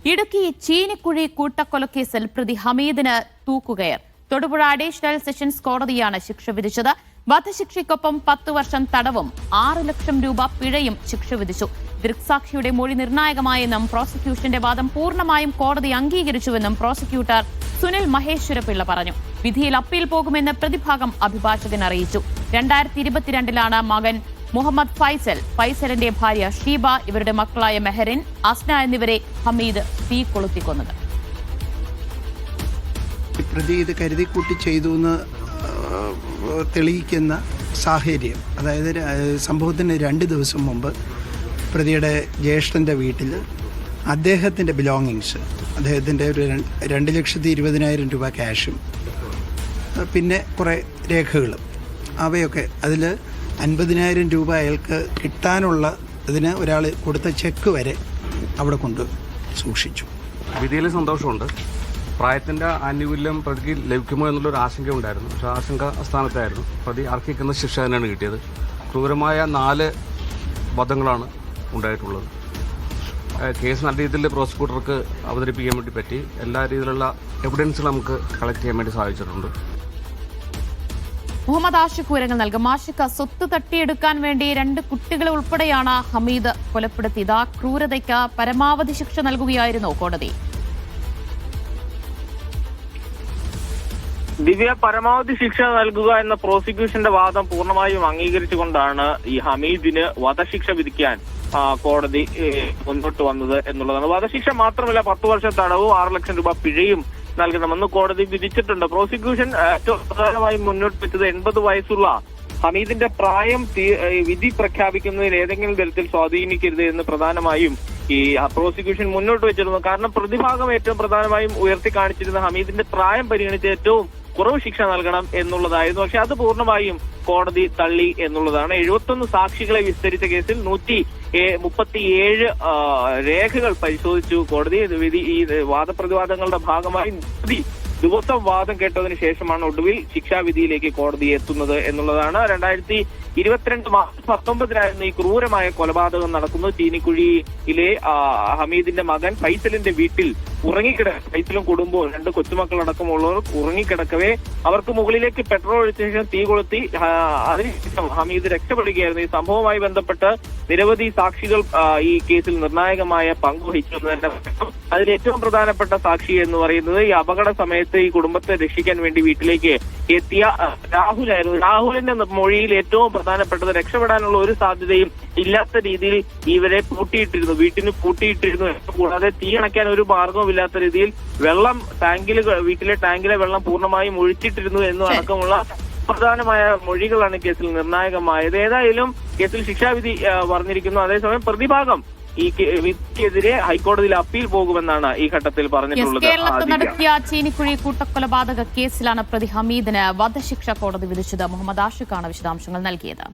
ഇടുക്കി ചീനിക്കുഴി കൂട്ടക്കൊലക്കേസിൽ പ്രതി ഹമീദിന് തൂക്കുകയർ. Thodupuzha additional sessions കോടതിയാണ് ശിക്ഷ വിധിച്ചത്. വധശിക്ഷയ്ക്കൊപ്പം 10 വർഷം തടവും 6 ലക്ഷം രൂപ പിഴയും ശിക്ഷ വിധിച്ചു. ദൃക്സാക്ഷിയുടെ മൊഴി നിർണായകമായെന്നും പ്രോസിക്യൂഷന്റെ വാദം പൂർണ്ണമായും കോടതി അംഗീകരിച്ചുവെന്നും പ്രോസിക്യൂട്ടർ സുനിൽ മഹേശ്വരപിള്ള പറഞ്ഞു. വിധിയിൽ അപ്പീൽ പോകുമെന്ന് പ്രതിഭാഗം അഭിഭാഷകൻ അറിയിച്ചു. 2022 മകൻ മുഹമ്മദ് ഫൈസലിന്റെ ഭാര്യ ഷീബ, ഇവരുടെ മക്കളായ മെഹറിൻ, അസ്ന എന്നിവരെ ഹമീദ് തീ കൊളുത്തിക്കൊന്നത്. പ്രതി ഇത് കരുതിക്കൂട്ടി ചെയ്തു എന്ന് തെളിയിക്കുന്ന സാഹചര്യം, അതായത് സംഭവത്തിന് 2 ദിവസം മുമ്പ് പ്രതിയുടെ ജ്യേഷ്ഠൻ്റെ വീട്ടിൽ അദ്ദേഹത്തിൻ്റെ ബിലോങ്ങിങ്സ്, അദ്ദേഹത്തിൻ്റെ ഒരു 2,20,000 രൂപ ക്യാഷും പിന്നെ കുറേ രേഖകളും, അവയൊക്കെ അതിൽ 50,000 രൂപ അയാൾക്ക് കിട്ടാനുള്ള ഇതിന് ഒരാൾ കൊടുത്ത ചെക്ക് വരെ അവിടെ കൊണ്ട് സൂക്ഷിച്ചു. വിധിയിൽ സന്തോഷമുണ്ട്. പ്രായത്തിൻ്റെ ആനുകൂല്യം പ്രതിക്ക് ലഭിക്കുമോ എന്നുള്ളൊരു ആശങ്ക ഉണ്ടായിരുന്നു. പക്ഷേ ആശങ്ക സ്ഥാനത്തായിരുന്നു. പ്രതി അർഹിക്കുന്ന ശിക്ഷ തന്നെയാണ് കിട്ടിയത്. ക്രൂരമായ 4 വധങ്ങളാണ് ഉണ്ടായിട്ടുള്ളത്. കേസ് നല്ല രീതിയിൽ പ്രോസിക്യൂട്ടർക്ക് അവതരിപ്പിക്കാൻ വേണ്ടി പറ്റി. എല്ലാ രീതിയിലുള്ള എവിഡൻസുകൾ നമുക്ക് കളക്ട് ചെയ്യാൻ വേണ്ടി സാധിച്ചിട്ടുണ്ട്. മുഹമ്മദ് ആഷിഖ് വിവരങ്ങൾ നൽകും. ആഷിഖ്, സ്വത്ത് തട്ടിയെടുക്കാൻ വേണ്ടി 2 കുട്ടികളെ ഉൾപ്പെടെയാണ് ഹമീദ് കൊലപ്പെടുത്തിയത്. ആ ക്രൂരതയ്ക്ക് പരമാവധി ശിക്ഷ നൽകുകയായിരുന്നു കോടതി. ദിവ്യ, പരമാവധി ശിക്ഷ നൽകുക എന്ന പ്രോസിക്യൂഷന്റെ വാദം പൂർണ്ണമായും അംഗീകരിച്ചുകൊണ്ടാണ് ഈ ഹമീദിന് വധശിക്ഷ വിധിക്കാൻ കോടതി മുന്നോട്ട് വന്നത് എന്നുള്ളതാണ്. വധശിക്ഷ മാത്രമല്ല, 10 വർഷം തടവും 6 ലക്ഷം രൂപ പിഴയും നൽകണമെന്ന് കോടതി വിധിച്ചിട്ടുണ്ട്. പ്രോസിക്യൂഷൻ ഏറ്റവും പ്രധാനമായും മുന്നോട്ട് വെച്ചത് 80 വയസ്സുള്ള ഹമീദിന്റെ പ്രായം വിധി പ്രഖ്യാപിക്കുന്നതിൽ ഏതെങ്കിലും തരത്തിൽ സ്വാധീനിക്കരുത് എന്ന് പ്രധാനമായും ഈ പ്രോസിക്യൂഷൻ മുന്നോട്ട് വെച്ചിരുന്നു. കാരണം പ്രതിഭാഗം ഏറ്റവും പ്രധാനമായും ഉയർത്തി കാണിച്ചിരുന്ന ഹമീദിന്റെ പ്രായം പരിഗണിച്ച് ഏറ്റവും കുറവ് ശിക്ഷ നൽകണം എന്നുള്ളതായിരുന്നു. പക്ഷെ അത് പൂർണ്ണമായും കോടതി തള്ളി എന്നുള്ളതാണ്. 71 സാക്ഷികളെ വിസ്തരിച്ച കേസിൽ 137 രേഖകൾ പരിശോധിച്ചു കോടതി. ഈ വാദപ്രതിവാദങ്ങളുടെ ഭാഗമായി ദിവസം വാദം കേട്ടതിന് ശേഷമാണ് ഒടുവിൽ ശിക്ഷാവിധിയിലേക്ക് കോടതി എത്തുന്നത് എന്നുള്ളതാണ്. 2022 മാർച്ച് 19 ഈ ക്രൂരമായ കൊലപാതകം നടക്കുന്നത്. ചീനിക്കുഴിയിലെ ഹമീദിന്റെ മകൻ ഫൈസലിന്റെ വീട്ടിൽ ഫൈസലും കുടുംബവും 2 കൊച്ചുമക്കളടക്കമുള്ളവർ ഉറങ്ങിക്കിടക്കവേ അവർക്ക് മുകളിലേക്ക് പെട്രോൾ ഒഴിച്ച ശേഷം തീ കൊളുത്തി അതിനുശേഷം ഹമീദ് രക്ഷപ്പെടുകയായിരുന്നു. ഈ സംഭവവുമായി ബന്ധപ്പെട്ട് നിരവധി സാക്ഷികൾ ഈ കേസിൽ നിർണായകമായ പങ്ക് വഹിച്ചു എന്ന് തന്നെ പറയാം. അതിൽ ഏറ്റവും പ്രധാനപ്പെട്ട സാക്ഷി എന്ന് പറയുന്നത് ഈ അപകട സമയത്ത് ഈ കുടുംബത്തെ രക്ഷിക്കാൻ വേണ്ടി വീട്ടിലേക്ക് എത്തിയ രാഹുലായിരുന്നു. രാഹുലിന്റെ മൊഴിയിൽ ഏറ്റവും പ്രധാനപ്പെട്ടത് രക്ഷപ്പെടാനുള്ള ഒരു സാധ്യതയും ഇല്ലാത്ത രീതിയിൽ ഇവരെ പൂട്ടിയിട്ടിരുന്നു, വീട്ടിന് പൂട്ടിയിട്ടിരുന്നു. കൂടാതെ തീ അണയ്ക്കാൻ ഒരു മാർഗവും ഇല്ലാത്ത രീതിയിൽ വെള്ളം വീട്ടിലെ ടാങ്കിലെ വെള്ളം പൂർണ്ണമായും ഒഴിച്ചിട്ടിരുന്നു എന്നും അടക്കമുള്ള പ്രധാനമായ മൊഴികളാണ് കേസിൽ നിർണായകമായത്. ഏതായാലും കേസിൽ ശിക്ഷാവിധി പറഞ്ഞിരിക്കുന്നു. അതേസമയം പ്രതിഭാഗം ഈ വിധിക്കെതിരെ ഹൈക്കോടതിയിൽ അപ്പീൽ പോകുമെന്നാണ് ഈ ഘട്ടത്തിൽ പറഞ്ഞിട്ടുള്ളത്. കേരളത്തിൽ നടത്തിയ ചീനിക്കുഴി കൂട്ടക്കൊലപാതക കേസിലാണ് പ്രതി ഹമീദിന് വധശിക്ഷ കോടതി വിധിച്ചത്. മുഹമ്മദ് ആഷിഖാണ് വിശദാംശങ്ങൾ നൽകിയത്.